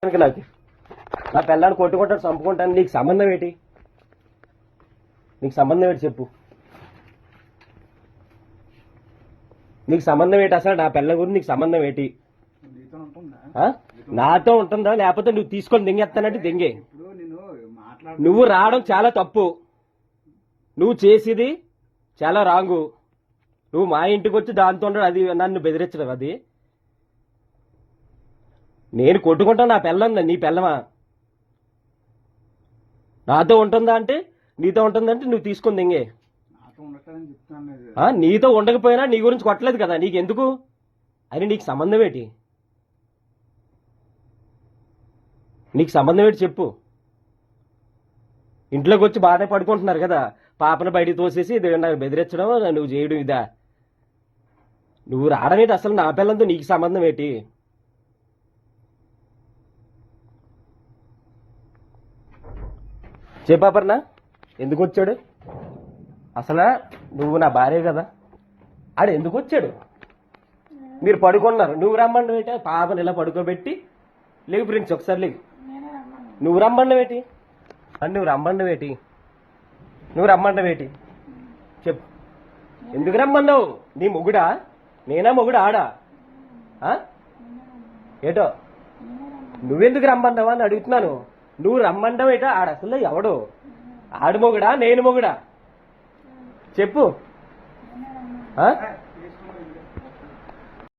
నాకు నా పిల్లాన్ని కొట్టుకుంటాను చంపుకుంటాను. నీకు సంబంధం ఏంటి? నీకు సంబంధం ఏంటి చెప్పు. నీకు సంబంధం ఏంటి అసలు? నా పిల్లల గురించి నీకు సంబంధం ఏంటి? నాతో ఉంటుందా లేకపోతే నువ్వు తీసుకొని దెంగేస్తానంటే దెంగే. నువ్వు రావడం చాలా తప్పు. నువ్వు చేసేది చాలా రాంగు. నువ్వు మా ఇంటికి వచ్చి దాంతో అది నన్ను బెదిరించడం. అది నేను కొట్టుకుంటాను. నా పిల్లం నీ పిల్లమా? నాతో ఉంటుందా అంటే నీతో ఉంటుందంటే నువ్వు తీసుకొని దెంగే. నీతో ఉండకపోయినా నీ గురించి కొట్టలేదు కదా, నీకెందుకు? అని నీకు సంబంధం ఏంటి? నీకు సంబంధం ఏంటి చెప్పు. ఇంట్లోకి వచ్చి బాధ పడుకుంటున్నారు కదా, పాపను బయటికి తోసేసి నాకు బెదిరించడం నువ్వు చేయడం ఇదా? నువ్వు రావడం అసలు నా పిల్లలతో నీకు సంబంధం ఏంటి? చెప్పాపర్నా ఎందుకు వచ్చాడు అసలు? నువ్వు నా భార్య కదా, ఆడు ఎందుకు వచ్చాడు? మీరు పడుకున్నారు, నువ్వు రమ్మండం ఏంటి? పాపని ఇలా పడుకోబెట్టి లేవు ఫ్రెండ్స్ ఒకసారి లేవు. నువ్వు రమ్మండం ఏంటి? నువ్వు రమ్మండం ఏంటి? నువ్వు రమ్మండం ఏంటి చెప్పు. ఎందుకు రమ్మన్నావు? నీ మొగుడా? నేనా మొగుడా? ఆడా? ఏటో నువ్వెందుకు రమ్మన్నావా అని అడుగుతున్నాను. నువ్వు రమ్మండం ఏటో? ఆడ అసలు ఎవడు? ఆడు మొగుడా నేను మొగుడా చెప్పు.